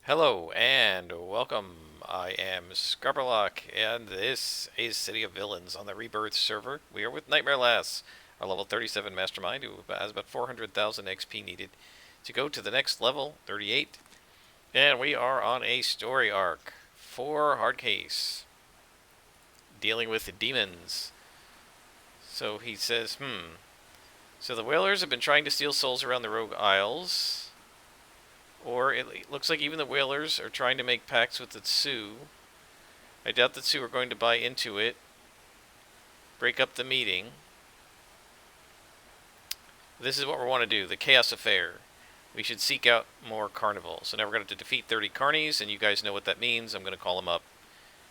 Hello and welcome. I am Scarberlock, and this is City of Villains on the Rebirth server. We are with Nightmare Lass, our level 37 Mastermind, who has about 400,000 XP needed to go to the next level, 38. And we are on a story arc for hard case, dealing with demons. So he says, So the Whalers have been trying to steal souls around the Rogue Isles. Or it looks like even the Whalers are trying to make pacts with the Sioux. I doubt the Sioux are going to buy into it. Break up the meeting. This is what we want to do, the Chaos Affair. We should seek out more carnivals. So now we're going to have to defeat 30 carnies, and you guys know what that means. I'm going to call them up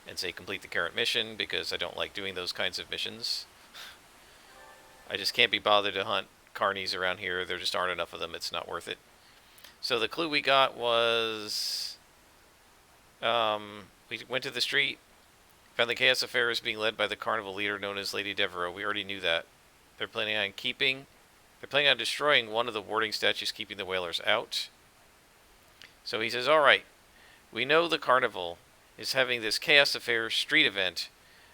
and say complete the current mission, because I don't like doing those kinds of missions. I just can't be bothered to hunt carnies around here. There just aren't enough of them. It's not worth it. So the clue we got was... we went to the street, found the Chaos Affair is being led by the carnival leader known as Lady Devereaux. We already knew that. They're planning on destroying one of the warding statues keeping the Whalers out. So he says, alright, we know the carnival is having this Chaos Affair street event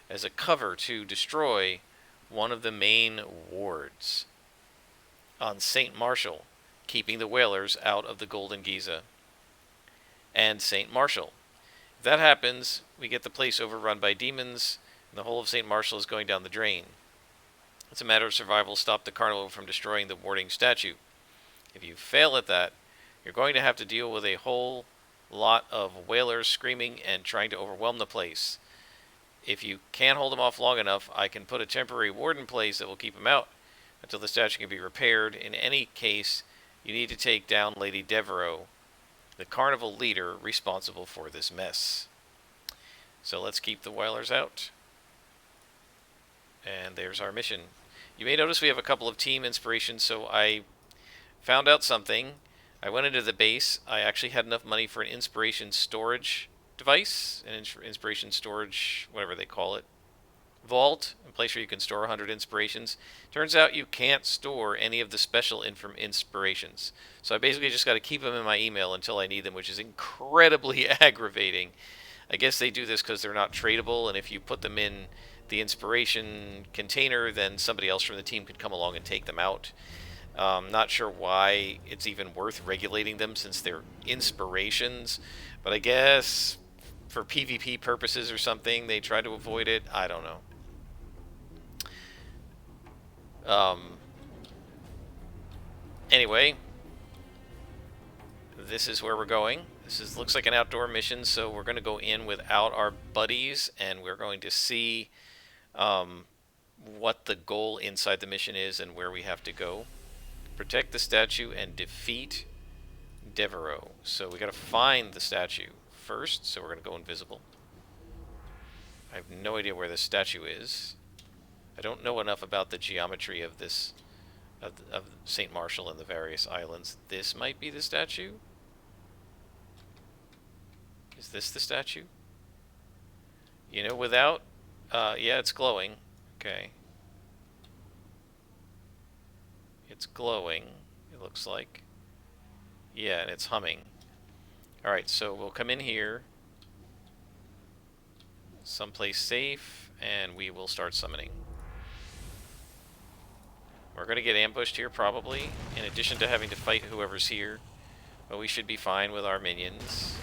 as a cover to destroy one of the main wards on St. Marshall, keeping the Whalers out of the Golden Giza and St. Marshall. If that happens, we get the place overrun by demons, and the whole of St. Marshall is going down the drain. It's a matter of survival. Stop the carnival from destroying the warding statue. If you fail at that, you're going to have to deal with a whole lot of whalers screaming and trying to overwhelm the place. If you can't hold them off long enough, I can put a temporary ward in place that will keep them out until the statue can be repaired. In any case, you need to take down Lady Devereaux, the carnival leader responsible for this mess. So let's keep the whalers out. And there's our mission. You may notice we have a couple of team inspirations, so I found out something. I went into the base. I actually had enough money for an inspiration storage device, an inspiration storage, whatever they call it, vault, a place where you can store 100 inspirations. Turns out you can't store any of the special inspirations. So I basically just got to keep them in my email until I need them, which is incredibly aggravating. I guess they do this because they're not tradable, and if you put them in the inspiration container, then somebody else from the team could come along and take them out. Not sure why it's even worth regulating them since they're inspirations, but I guess for PvP purposes or something they try to avoid it. I don't know. Anyway, this is where we're going. Looks like an outdoor mission, so we're going to go in without our buddies, and we're going to see what the goal inside the mission is and where we have to go. Protect the statue and defeat Devereaux. So we got to find the statue first, so we're going to go invisible. I have no idea where this statue is. I don't know enough about the geometry of this, of St. Marshall and the various islands. This might be the statue. Is this the statue? You know, without... yeah, it's glowing. Okay. It's glowing, it looks like. Yeah, and it's humming. Alright, so we'll come in here, someplace safe, and we will start summoning. We're going to get ambushed here, probably, in addition to having to fight whoever's here. But we should be fine with our minions.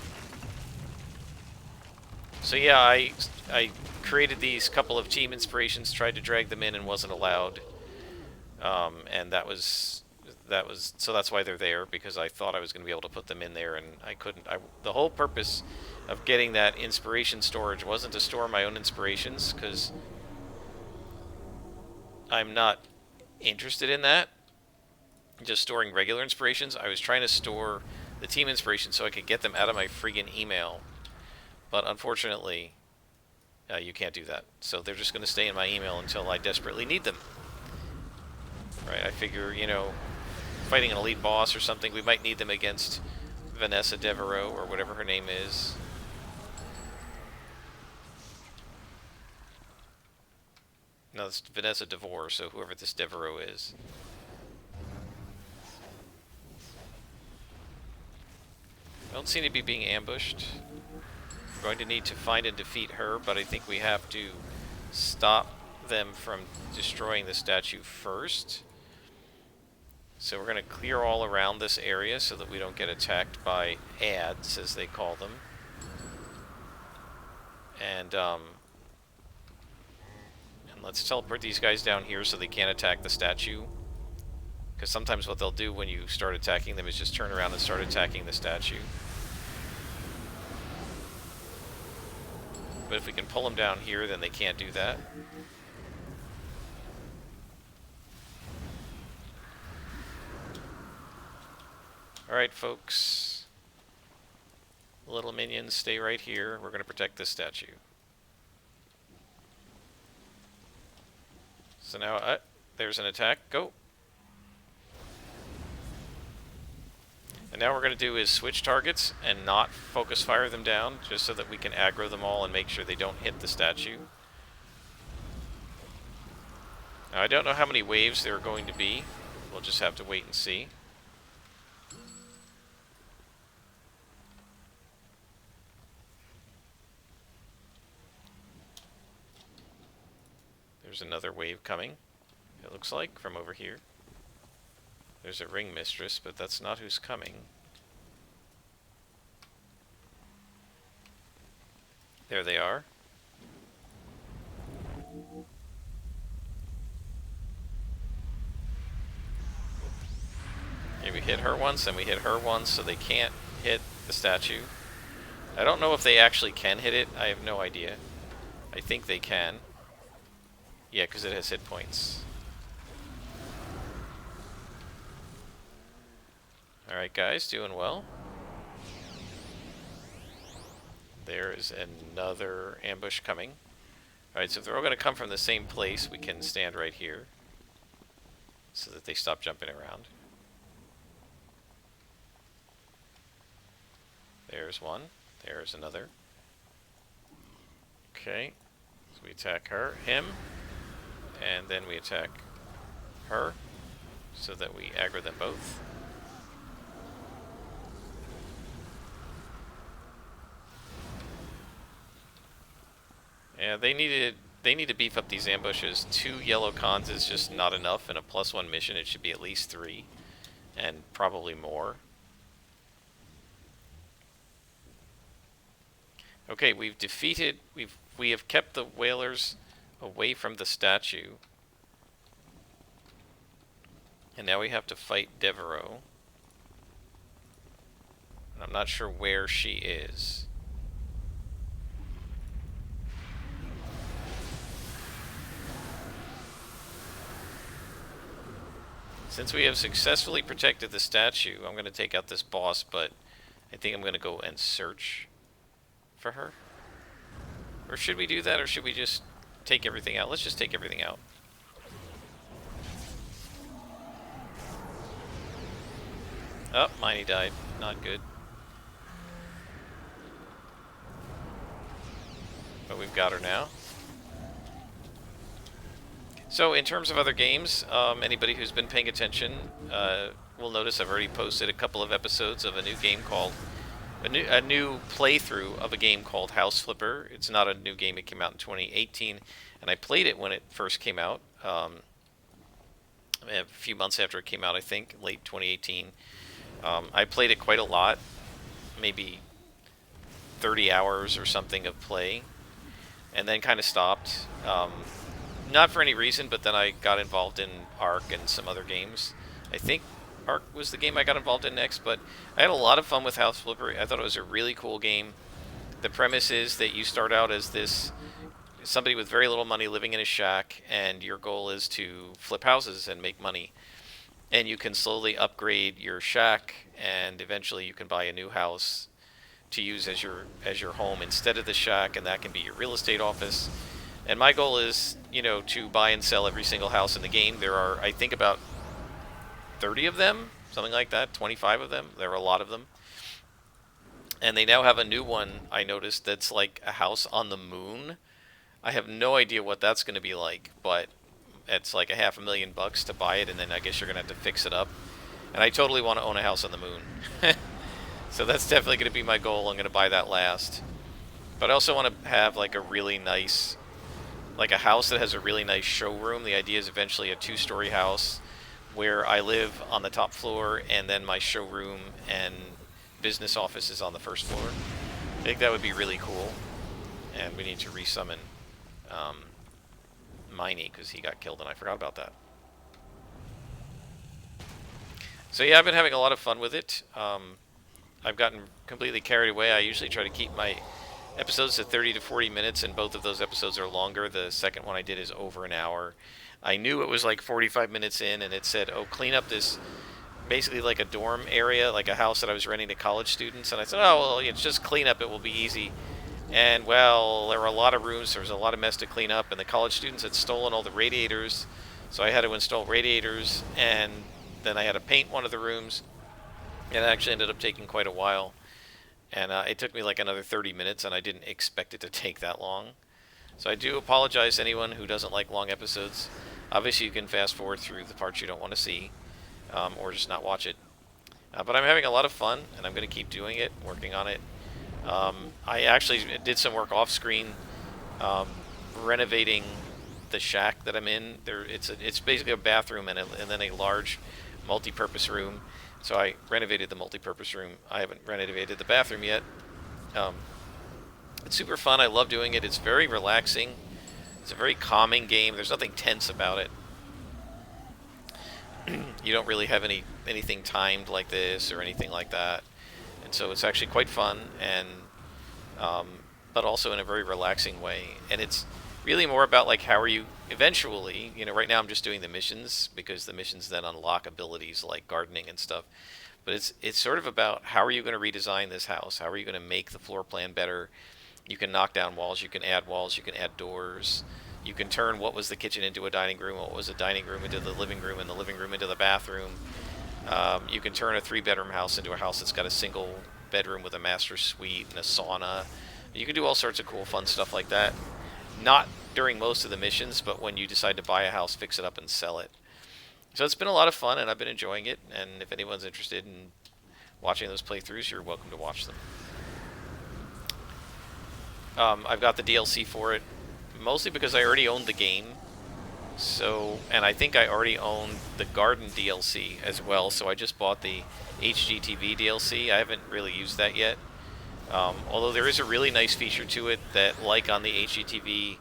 So yeah, I created these couple of team inspirations, tried to drag them in and wasn't allowed. And so that's why they're there, because I thought I was going to be able to put them in there, and I couldn't. The whole purpose of getting that inspiration storage wasn't to store my own inspirations, because I'm not interested in that. Just storing regular inspirations. I was trying to store the team inspirations so I could get them out of my friggin' email. But unfortunately, you can't do that. So they're just going to stay in my email until I desperately need them. Right, I figure, you know, fighting an elite boss or something, we might need them against Vanessa Devereaux, or whatever her name is. No, it's Vanessa DeVore, so whoever this Devereaux is. Don't seem to be being ambushed. We're going to need to find and defeat her, but I think we have to stop them from destroying the statue first. So we're going to clear all around this area so that we don't get attacked by ads, as they call them. And let's teleport these guys down here so they can't attack the statue. Because sometimes what they'll do when you start attacking them is just turn around and start attacking the statue. But if we can pull them down here, then they can't do that. Alright, folks. Little minions, stay right here. We're going to protect this statue. So now, there's an attack. Go! And now what we're going to do is switch targets and not focus fire them down, just so that we can aggro them all and make sure they don't hit the statue. Now, I don't know how many waves there are going to be. We'll just have to wait and see. There's another wave coming, it looks like, from over here. There's a ring mistress, but that's not who's coming. There they are. Okay, we hit her once, and we hit her once, so they can't hit the statue. I don't know if they actually can hit it. I have no idea. I think they can. Yeah, because it has hit points. Alright guys, doing well. There is another ambush coming. Alright, so if they're all going to come from the same place, we can stand right here so that they stop jumping around. There's one. There's another. Okay, so we attack him, and then we attack her so that we aggro them both. Yeah, they need to beef up these ambushes. 2 yellow cons is just not enough. In a +1 mission, it should be at least 3, and probably more. Okay, we have kept the whalers away from the statue, and now we have to fight Devereaux. And I'm not sure where she is. Since we have successfully protected the statue, I'm going to take out this boss, but I think I'm going to go and search for her. Or should we do that, or should we just take everything out? Let's just take everything out. Oh, Miney died. Not good. But we've got her now. So, in terms of other games, anybody who's been paying attention will notice I've already posted a couple of episodes of a new game called... A new playthrough of a game called House Flipper. It's not a new game, it came out in 2018, and I played it when it first came out. A few months after it came out, I think, late 2018. I played it quite a lot, maybe 30 hours or something of play, and then kind of stopped. Not for any reason, but then I got involved in Ark and some other games. I think Ark was the game I got involved in next, but I had a lot of fun with House Flipper. I thought it was a really cool game. The premise is that you start out as somebody with very little money living in a shack, and your goal is to flip houses and make money. And you can slowly upgrade your shack, and eventually you can buy a new house to use as your home instead of the shack, and that can be your real estate office. And my goal is, to buy and sell every single house in the game. There are, I think, about 30 of them, something like that, 25 of them. There are a lot of them. And they now have a new one, I noticed, that's like a house on the moon. I have no idea what that's going to be like, but it's like $500,000 to buy it, and then I guess you're going to have to fix it up. And I totally want to own a house on the moon. So that's definitely going to be my goal. I'm going to buy that last. But I also want to have like a really nice, like a house that has a really nice showroom. The idea is eventually a 2-story house where I live on the top floor and then my showroom and business office is on the first floor. I think that would be really cool. And we need to resummon Miney because he got killed and I forgot about that. So yeah, I've been having a lot of fun with it. I've gotten completely carried away. I usually try to keep my episodes to 30 to 40 minutes, and both of those episodes are longer. The second one I did is over an hour. I knew it was like 45 minutes in, and it said, oh, clean up this, basically like a dorm area, like a house that I was renting to college students. And I said, oh, well, it's just clean up. It will be easy. And, well, there were a lot of rooms. There was a lot of mess to clean up, and the college students had stolen all the radiators. So I had to install radiators, and then I had to paint one of the rooms. And it actually ended up taking quite a while. And it took me like another 30 minutes, and I didn't expect it to take that long. So I do apologize to anyone who doesn't like long episodes. Obviously, you can fast forward through the parts you don't want to see, or just not watch it. But I'm having a lot of fun, and I'm going to keep doing it, working on it. I actually did some work off screen, renovating the shack that I'm in. It's basically a bathroom and then a large multi-purpose room. So I renovated the multi-purpose room. I haven't renovated the bathroom yet. It's super fun. I love doing it. It's very relaxing. It's a very calming game. There's nothing tense about it. You don't really have anything timed like this or anything like that. And so it's actually quite fun, and but also in a very relaxing way. And it's really more about like how are you eventually, right now I'm just doing the missions because the missions then unlock abilities like gardening and stuff. But it's sort of about how are you going to redesign this house? How are you going to make the floor plan better? You can knock down walls, you can add doors. You can turn what was the kitchen into a dining room, what was a dining room into the living room, and the living room into the bathroom. You can turn a 3-bedroom house into a house that's got a single bedroom with a master suite and a sauna. You can do all sorts of cool, fun stuff like that. Not during most of the missions, but when you decide to buy a house, fix it up, and sell it. So it's been a lot of fun, and I've been enjoying it. And if anyone's interested in watching those playthroughs, you're welcome to watch them. I've got the DLC for it, mostly because I already owned the game. So, and I think I already own the Garden DLC as well, so I just bought the HGTV DLC. I haven't really used that yet. Although there is a really nice feature to it that, like on the HGTV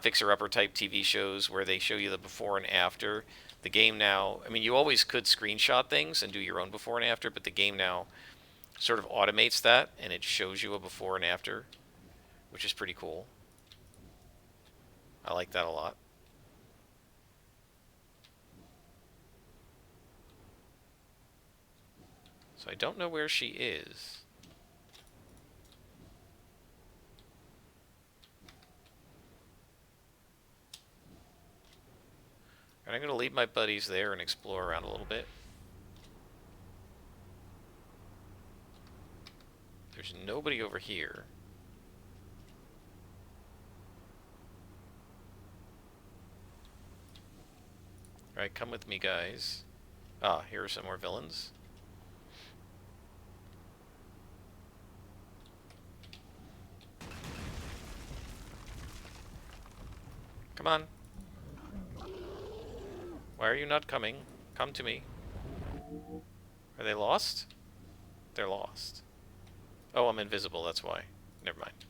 fixer-upper type TV shows where they show you the before and after, the game now, I mean, you always could screenshot things and do your own before and after, but the game now sort of automates that, and it shows you a before and after, which is pretty cool. I like that a lot. So I don't know where she is. And I'm going to leave my buddies there and explore around a little bit. There's nobody over here. Alright, come with me, guys. Ah, here are some more villains. Come on. Why are you not coming? Come to me. Are they lost? They're lost. Oh, I'm invisible, that's why. Never mind.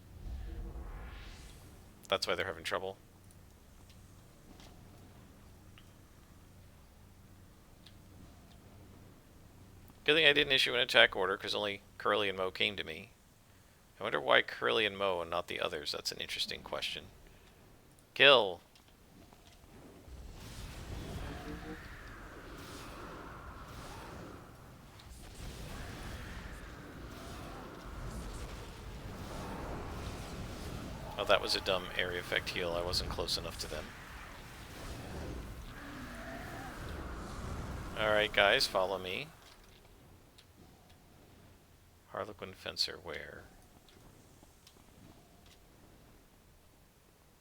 That's why they're having trouble. Good thing I didn't issue an attack order, because only Curly and Mo came to me. I wonder why Curly and Mo and not the others. That's an interesting question. Kill! Oh, that was a dumb area effect heal. I wasn't close enough to them. Alright, guys, follow me. Harlequin Fencer, where?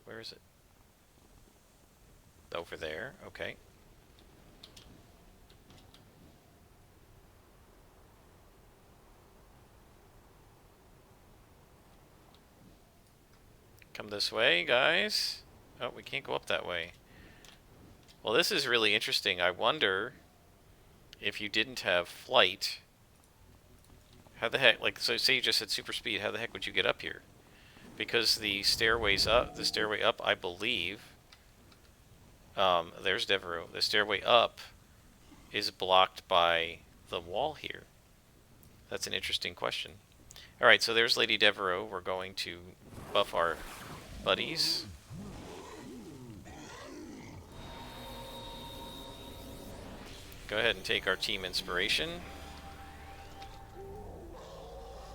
Where is it? Over there, okay. Come this way, guys. Oh, we can't go up that way. Well, this is really interesting. I wonder if you didn't have flight, how the heck, like, so say you just had super speed, how the heck would you get up here? Because the stairway up, I believe, there's Devereaux. The stairway up is blocked by the wall here. That's an interesting question. Alright, so there's Lady Devereaux. We're going to buff our buddies. Go ahead and take our team inspiration.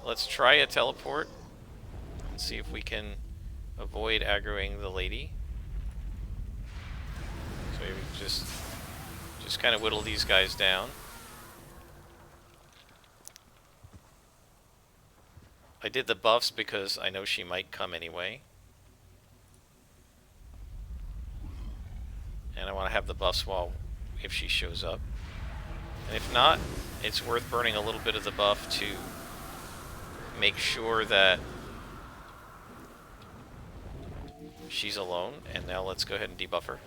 Let's try a teleport and see if we can avoid aggroing the lady. So we just kind of whittle these guys down. I did the buffs because I know she might come anyway. And I want to have the buffs if she shows up. And if not, it's worth burning a little bit of the buff to make sure that she's alone. And now let's go ahead and debuff her.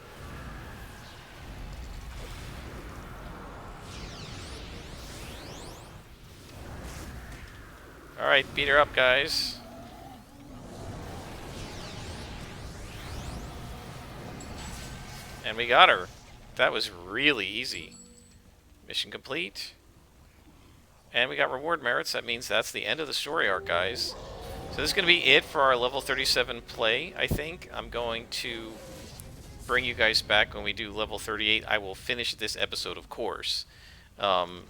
Alright, beat her up, guys. And we got her. That was really easy. Mission complete. And we got reward merits. That means that's the end of the story arc, guys. So this is going to be it for our level 37 play, I think. I'm going to bring you guys back when we do level 38. I will finish this episode, of course,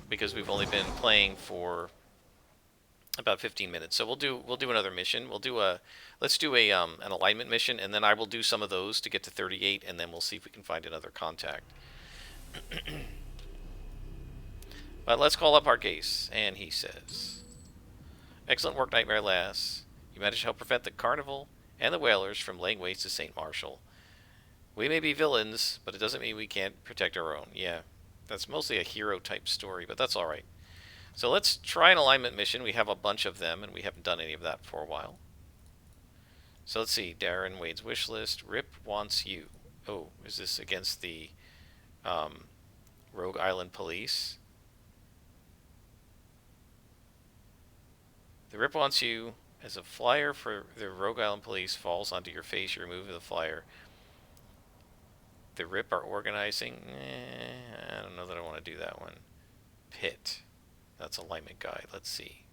because we've only been playing for about 15 minutes. So we'll do another mission. Let's do an alignment mission, and then I will do some of those to get to 38, and then we'll see if we can find another contact. But let's call up our case, and he says, "Excellent work, Nightmare Lass. You managed to help prevent the Carnival and the Whalers from laying waste to St. Marshall. We may be villains, but it doesn't mean we can't protect our own." Yeah, that's mostly a hero-type story, but that's alright. So let's try an alignment mission. We have a bunch of them, and we haven't done any of that for a while. So let's see. Darren Wade's wish list. Rip wants you. Oh, is this against the Rogue Island Police? The Rip wants you. As a flyer for the Rogue Island Police falls onto your face, you remove the flyer. The Rip are organizing. I don't know that I want to do that one. Pit. That's alignment guide. Let's see.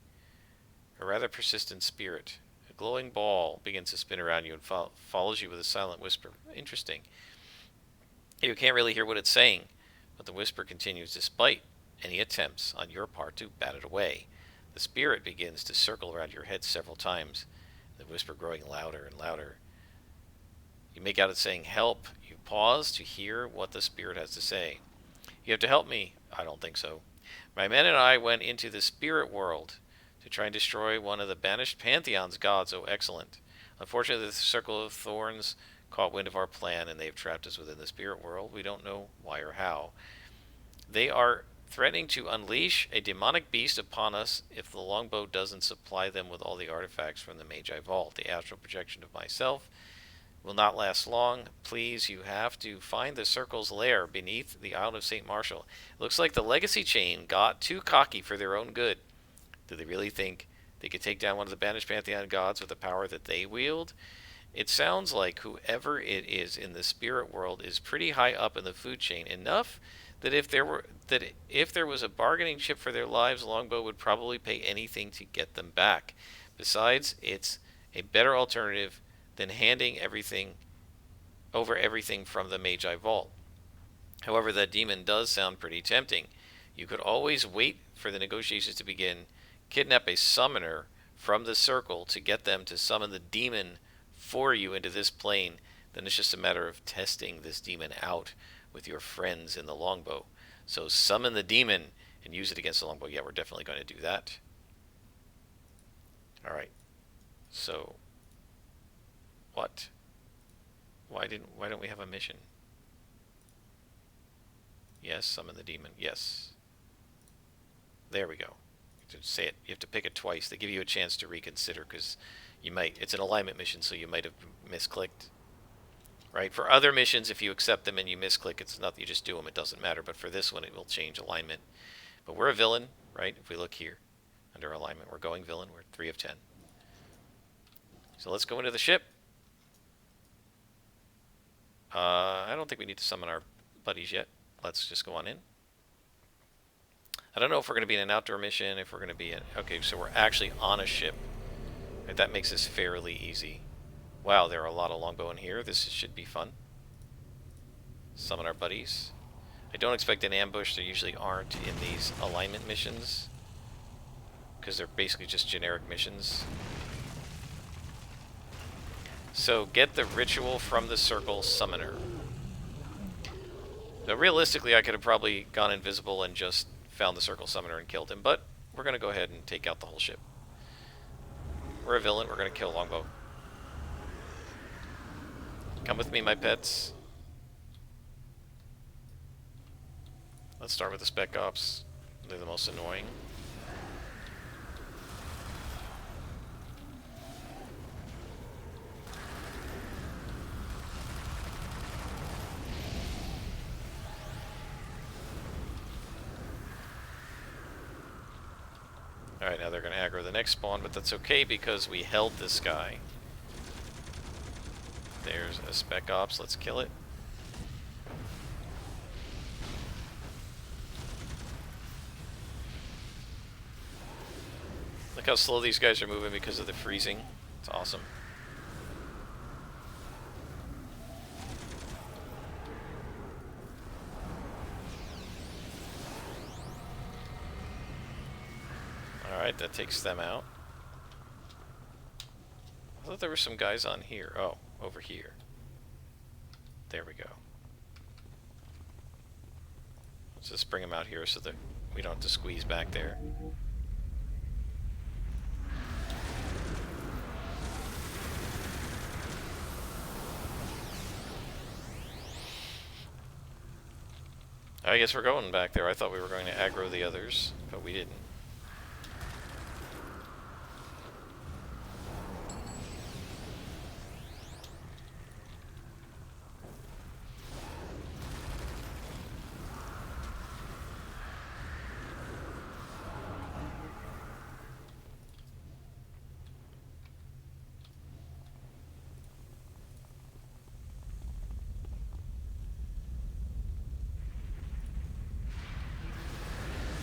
A rather persistent spirit. A glowing ball begins to spin around you and follows you with a silent whisper. Interesting. You can't really hear what it's saying, but the whisper continues despite any attempts on your part to bat it away. The spirit begins to circle around your head several times, the whisper growing louder and louder. You make out it saying, "Help." You pause to hear what the spirit has to say. "You have to help me." "I don't think so. My men and I went into the spirit world to try and destroy one of the banished Pantheon's gods." "Oh, excellent. Unfortunately, the Circle of Thorns caught wind of our plan, and they have trapped us within the spirit world. We don't know why or how. They are threatening to unleash a demonic beast upon us if the longbow doesn't supply them with all the artifacts from the Magi Vault. The astral projection of myself will not last long. Please, you have to find the Circle's lair beneath the Isle of St. Marshall." Looks like the Legacy chain got too cocky for their own good. Do they really think they could take down one of the banished Pantheon gods with the power that they wield? It sounds like whoever it is in the spirit world is pretty high up in the food chain, enough that if there was a bargaining chip for their lives, Longbow would probably pay anything to get them back. Besides, it's a better alternative than handing everything from the Magi Vault. However, that demon does sound pretty tempting. You could always wait for the negotiations to begin, kidnap a summoner from the Circle to get them to summon the demon for you into this plane. Then it's just a matter of testing this demon out with your friends in the longbow. So summon the demon and use it against the longbow. Yeah, we're definitely going to do that. Alright. So what? Why don't we have a mission? Yes, summon the demon. Yes. There we go. To say it, you have to pick it twice. They give you a chance to reconsider because You might, it's an alignment mission, so you might have misclicked. Right? For other missions, if you accept them and you misclick, it's nothing, you just do them, it doesn't matter. But for this one, it will change alignment. But we're a villain, right? If we look here, under alignment, we're going villain. We're 3 of 10. So let's go into the ship. I don't think we need to summon our buddies yet. Let's just go on in. I don't know if we're going to be in an outdoor mission, if we're going to be in... Okay, so we're actually on a ship. Right, that makes this fairly easy. Wow, there are a lot of longbow in here. This should be fun. Summon our buddies. I don't expect an ambush. There usually aren't in these alignment missions, because they're basically just generic missions. So get the ritual from the circle summoner. Now, realistically, I could have probably gone invisible and just found the circle summoner and killed him, but we're going to go ahead and take out the whole ship. We're a villain. We're going to kill longbow. Come with me, my pets. Let's start with the spec ops. They're the most annoying. Alright, now they're going to aggro the next spawn, but that's okay because we held this guy. There's a spec ops. Let's kill it. Look how slow these guys are moving because of the freezing. It's awesome. Alright, that takes them out. I thought there were some guys on here. Oh, over here. There we go. Let's just bring them out here so that we don't have to squeeze back there. I guess we're going back there. I thought we were going to aggro the others, but we didn't.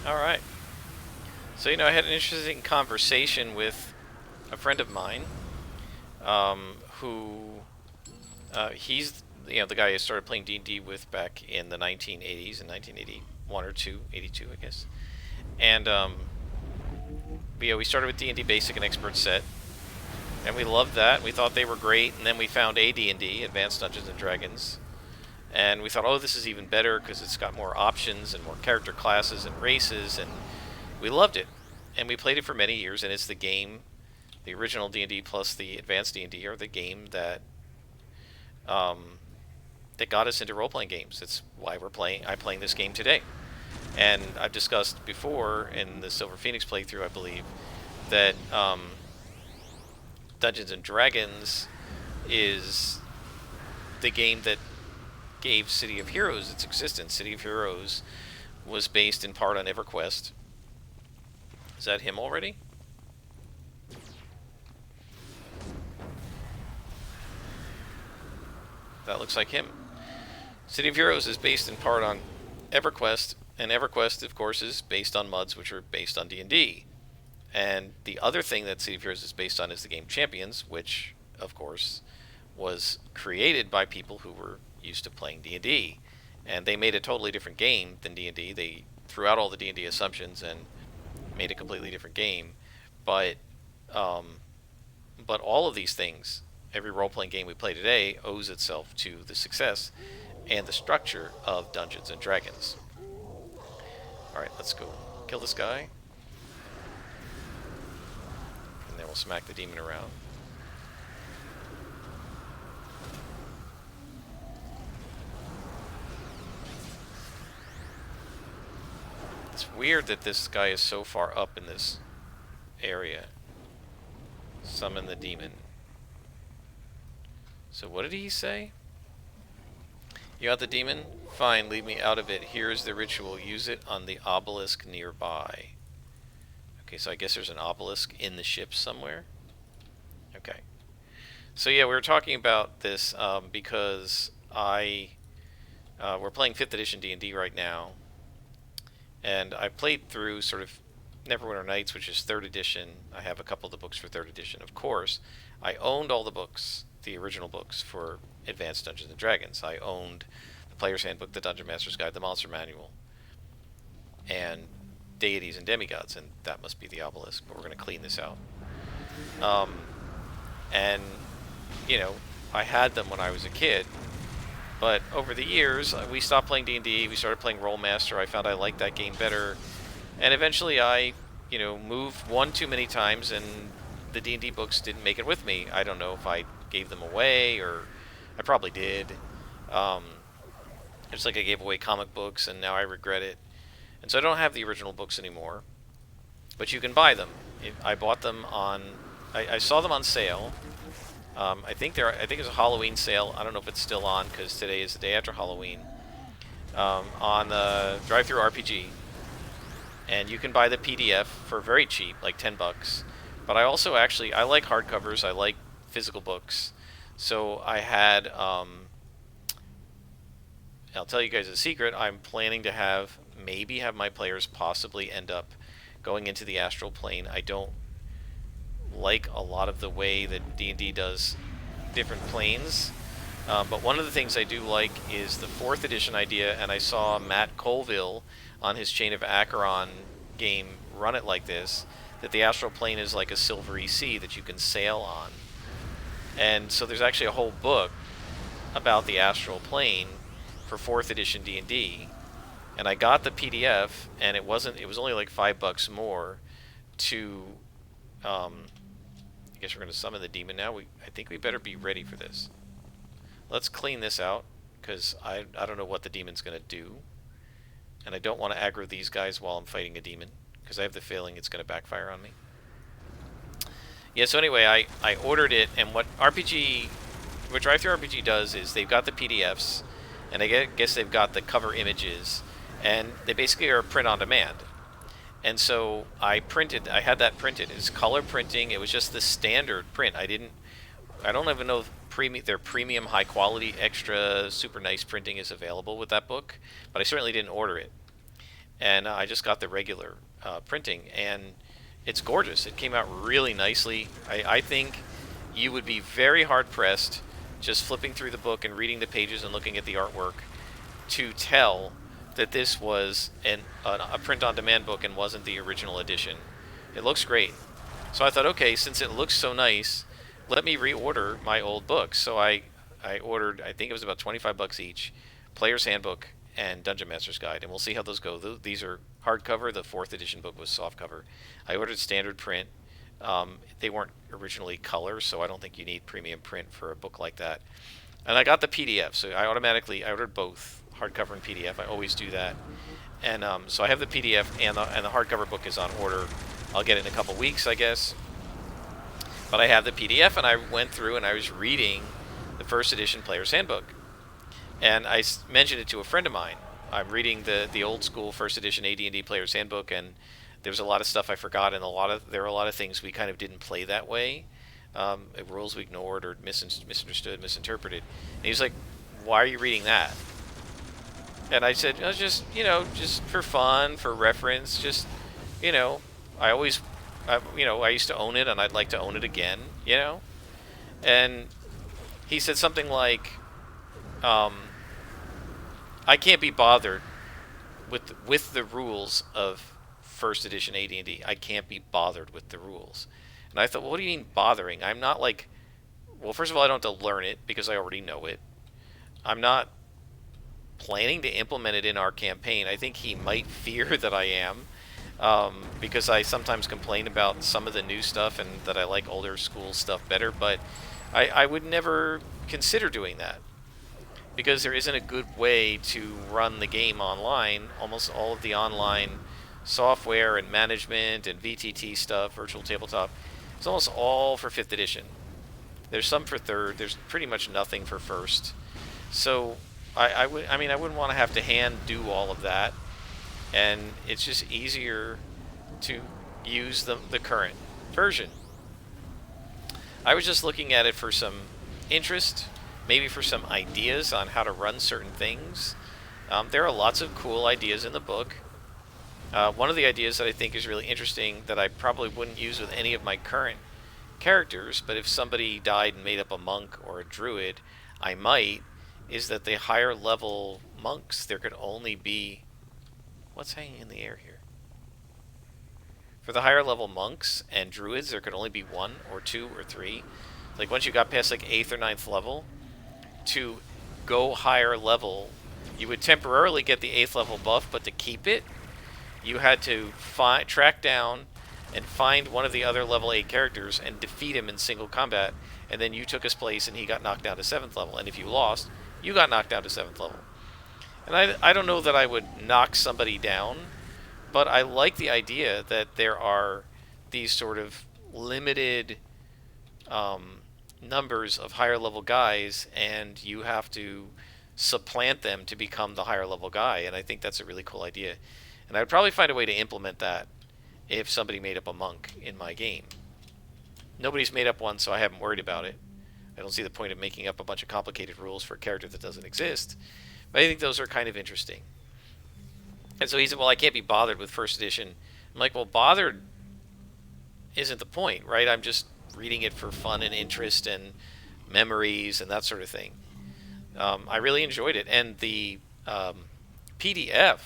Alright. So, you know, I had an interesting conversation with a friend of mine, he's, you know, the guy I started playing D&D with back in the 1980s, in 1981 or 2, 82, I guess. And, we started with D&D Basic and Expert set, and we loved that. We thought they were great, and then we found AD&D, Advanced Dungeons & Dragons. And we thought, oh, this is even better because it's got more options and more character classes and races, and we loved it. And we played it for many years, and it's the game, the original D&D plus the advanced D&D are the game that that got us into role-playing games. That's why I'm playing this game today. And I've discussed before in the Silver Phoenix playthrough, I believe, that Dungeons & Dragons is the game that gave City of Heroes its existence. City of Heroes was based in part on EverQuest. Is that him already? That looks like him. City of Heroes is based in part on EverQuest, and EverQuest, of course, is based on MUDs, which are based on D&D. And the other thing that City of Heroes is based on is the game Champions, which, of course, was created by people who were used to playing D&D, and they made a totally different game than D&D. They threw out all the D&D assumptions and made a completely different game. But all of these things, every role-playing game we play today, owes itself to the success and the structure of Dungeons and Dragons. All right, let's go kill this guy, and then we'll smack the demon around. It's weird that this guy is so far up in this area. Summon the demon. So what did he say? You got the demon? Fine, leave me out of it. Here's the ritual. Use it on the obelisk nearby. Okay, so I guess there's an obelisk in the ship somewhere. Okay. So yeah, we were talking about this because we're playing 5th edition D&D right now. And I played through sort of Neverwinter Nights, which is 3rd edition. I have a couple of the books for 3rd edition. Of course, I owned all the books, the original books for Advanced Dungeons & Dragons. I owned the Player's Handbook, the Dungeon Master's Guide, the Monster Manual, and Deities and Demigods, and that must be the obelisk, but we're going to clean this out. And, you know, I had them when I was a kid, but over the years, we stopped playing D&D, we started playing Rollmaster. I found I liked that game better, and eventually I, you know, moved one too many times, and the D&D books didn't make it with me. I don't know if I gave them away, or I probably did. It's like I gave away comic books, and now I regret it. And so I don't have the original books anymore, but you can buy them. I bought them on, I saw them on sale. I think it's a Halloween sale. I don't know if it's still on because today is the day after Halloween. On the Drive-Thru RPG, and you can buy the PDF for very cheap, like $10. But I also I like hardcovers. I like physical books. So I had, I'll tell you guys a secret. I'm planning to maybe have my players possibly end up going into the astral plane. I don't like a lot of the way that D&D does different planes, but one of the things I do like is the 4th edition idea, and I saw Matt Colville on his Chain of Acheron game run it like this, that the astral plane is like a silvery sea that you can sail on. And so there's actually a whole book about the astral plane for 4th edition D&D, and I got the PDF, and it was only like $5 more to I guess we're going to summon the demon now. I think we better be ready for this. Let's clean this out, because I don't know what the demon's going to do. And I don't want to aggro these guys while I'm fighting a demon, because I have the feeling it's going to backfire on me. Yeah, so anyway, I ordered it, and what Drive-Thru RPG does is they've got the PDFs, and I guess they've got the cover images, and they basically are print on demand. And so I had that printed. It's color printing. It was just the standard print. I don't even know if their premium high quality extra super nice printing is available with that book, but I certainly didn't order it. And I just got the regular printing, and it's gorgeous. It came out really nicely. I think you would be very hard pressed just flipping through the book and reading the pages and looking at the artwork to tell that this was a print-on-demand book and wasn't the original edition. It looks great. So I thought, okay, since it looks so nice, let me reorder my old books. So I ordered, I think it was about $25 each, Player's Handbook and Dungeon Master's Guide, and we'll see how those go. These are hardcover. The 4th edition book was softcover. I ordered standard print. They weren't originally color, so I don't think you need premium print for a book like that. And I got the PDF, so I ordered both hardcover and PDF. I always do that. And so I have the PDF, and the hardcover book is on order. I'll get it in a couple weeks, I guess. But I have the PDF, and I went through and I was reading the 1st edition Player's Handbook. And I mentioned it to a friend of mine. I'm reading the old school 1st edition AD&D Player's Handbook, and there's a lot of stuff I forgot, and there are a lot of things we kind of didn't play that way. Rules we ignored or misunderstood, misinterpreted. And he's like, "Why are you reading that?" And I said, "Oh, just for fun, for reference. Just, I used to own it, and I'd like to own it again, And he said something like, "I can't be bothered with the rules of 1st edition AD&D. I can't be bothered with the rules." And I thought, well, what do you mean bothering? I'm not like, well, first of all, I don't have to learn it because I already know it. I'm not planning to implement it in our campaign. I think he might fear that I am, because I sometimes complain about some of the new stuff and that I like older school stuff better, but I would never consider doing that because there isn't a good way to run the game online. Almost all of the online software and management and VTT stuff, virtual tabletop, It's almost all for 5th edition. There's some for 3rd. There's pretty much nothing for 1st. So I wouldn't want to have to hand do all of that, and it's just easier to use the current version. I was just looking at it for some interest, maybe for some ideas on how to run certain things. There are lots of cool ideas in the book. One of the ideas that I think is really interesting that I probably wouldn't use with any of my current characters, but if somebody died and made up a monk or a druid, I might, is that the higher level monks, there could only be... What's hanging in the air here? For the higher level monks and druids, there could only be 1 or 2 or 3. Like once you got past like 8th or 9th level, to go higher level, you would temporarily get the 8th level buff, but to keep it, you had to track down and find one of the other level 8 characters and defeat him in single combat, and then you took his place and he got knocked down to 7th level. And if you lost, you got knocked down to 7th level. And I don't know that I would knock somebody down, but I like the idea that there are these sort of limited numbers of higher level guys, and you have to supplant them to become the higher level guy. And I think that's a really cool idea. And I would probably find a way to implement that if somebody made up a monk in my game. Nobody's made up one, so I haven't worried about it. I don't see the point of making up a bunch of complicated rules for a character that doesn't exist. But I think those are kind of interesting. And so he said, well, I can't be bothered with 1st edition. I'm like, well, bothered isn't the point, right? I'm just reading it for fun and interest and memories and that sort of thing. I really enjoyed it. And the PDF,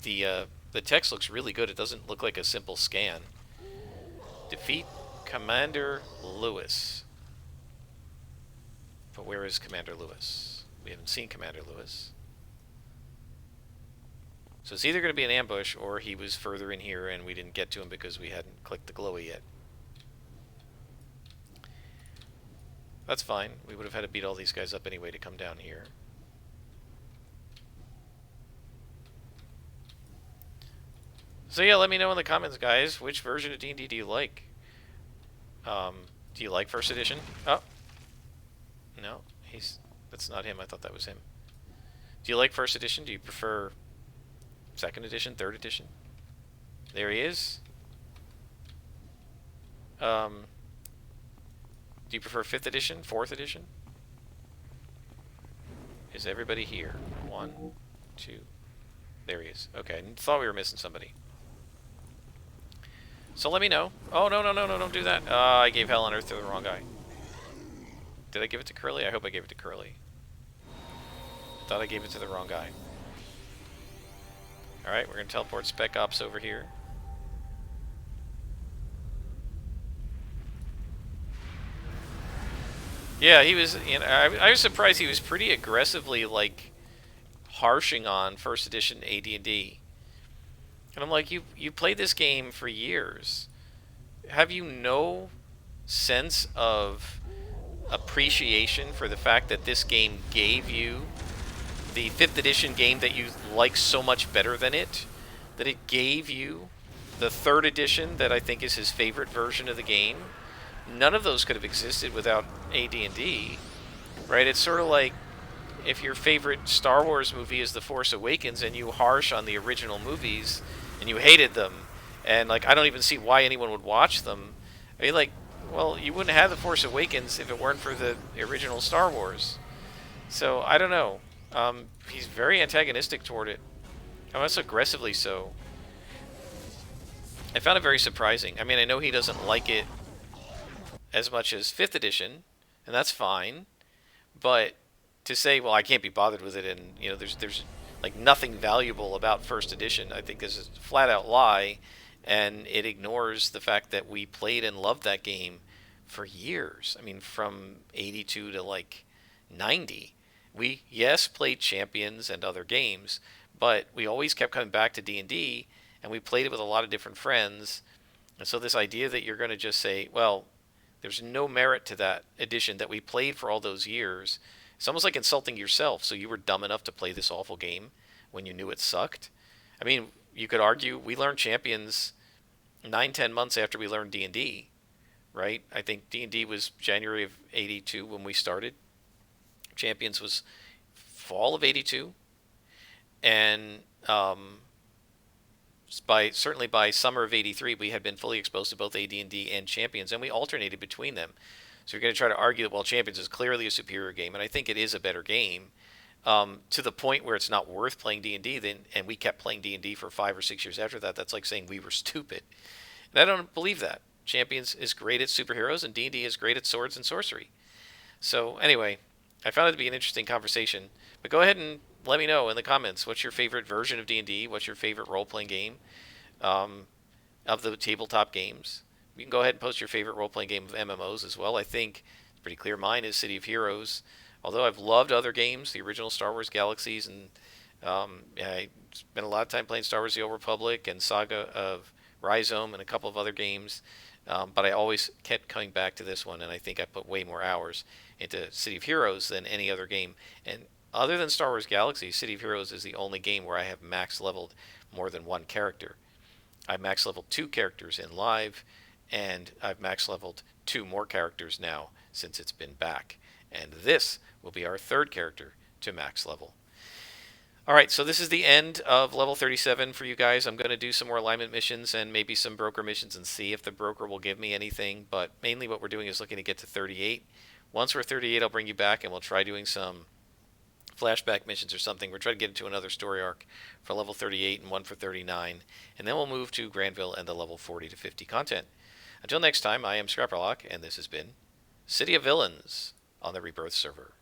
the text looks really good. It doesn't look like a simple scan. Defeat Commander Lewis. But where is Commander Lewis? We haven't seen Commander Lewis. So it's either going to be an ambush or he was further in here and we didn't get to him because we hadn't clicked the glowy yet. That's fine. We would have had to beat all these guys up anyway to come down here. So yeah, let me know in the comments, guys, which version of D&D do you like? Do you like 1st edition? Oh. No, that's not him. I thought that was him. Do you like 1st edition? Do you prefer 2nd edition, 3rd edition? There he is. Do you prefer 5th edition, 4th edition? Is everybody here? 1, 2. There he is. Okay, I thought we were missing somebody. So let me know. Oh, no, don't do that. I gave Hell on Earth to the wrong guy. Did I give it to Curly? I hope I gave it to Curly. Thought I gave it to the wrong guy. Alright, we're going to teleport Spec Ops over here. Yeah, he was, you know, I was surprised he was pretty aggressively, like, harshing on 1st edition AD&D. And I'm like, you played this game for years. Have you no sense of appreciation for the fact that this game gave you the 5th edition game that you like so much better than it? That it gave you the 3rd edition that I think is his favorite version of the game? None of those could have existed without AD&D, right? It's sort of like if your favorite Star Wars movie is The Force Awakens and you harsh on the original movies and you hated them, and like I don't even see why anyone would watch them. I mean, like, well, you wouldn't have The Force Awakens if it weren't for the original Star Wars. So I don't know. He's very antagonistic toward it. Almost aggressively so. I found it very surprising. I mean, I know he doesn't like it as much as 5th edition, and that's fine. But to say, well, I can't be bothered with it, and you know, there's like nothing valuable about 1st edition, I think is a flat out lie, and it ignores the fact that we played and loved that game for years. I mean, from 82 to like 90. We, yes, played Champions and other games, but we always kept coming back to D&D, and we played it with a lot of different friends. And so this idea that you're going to just say, well, there's no merit to that edition that we played for all those years, it's almost like insulting yourself. So you were dumb enough to play this awful game when you knew it sucked. I mean, you could argue we learned Champions 9-10 months after we learned D&D, right? I think D&D was January of 82 when we started. Champions was fall of 82. And certainly by summer of 83, we had been fully exposed to both AD&D and Champions, and we alternated between them. So you're going to try to argue that, well, Champions is clearly a superior game, and I think it is a better game, to the point where it's not worth playing D&D. Then, and we kept playing D&D for 5 or 6 years after that. That's like saying we were stupid, and I don't believe that. Champions is great at superheroes, and D&D is great at swords and sorcery. So anyway, I found it to be an interesting conversation. But go ahead and let me know in the comments, what's your favorite version of D&D? What's your favorite role-playing game um, of the tabletop games? You can go ahead and post your favorite role-playing game of MMOs as well. I think it's pretty clear mine is City of Heroes. Although I've loved other games, the original Star Wars Galaxies, and I spent a lot of time playing Star Wars: The Old Republic and Saga of Rhizome and a couple of other games. But I always kept coming back to this one, and I think I put way more hours into City of Heroes than any other game. And other than Star Wars Galaxy, City of Heroes is the only game where I have max leveled more than one character. I've max leveled 2 characters in live, and I've max leveled 2 more characters now since it's been back. And this will be our 3rd character to max level. All right, so this is the end of level 37 for you guys. I'm going to do some more alignment missions and maybe some broker missions and see if the broker will give me anything. But mainly what we're doing is looking to get to 38. Once we're 38, I'll bring you back and we'll try doing some flashback missions or something. We're trying to get into another story arc for level 38 and one for 39. And then we'll move to Granville and the level 40 to 50 content. Until next time, I am Scrapperlock, and this has been City of Villains on the Rebirth server.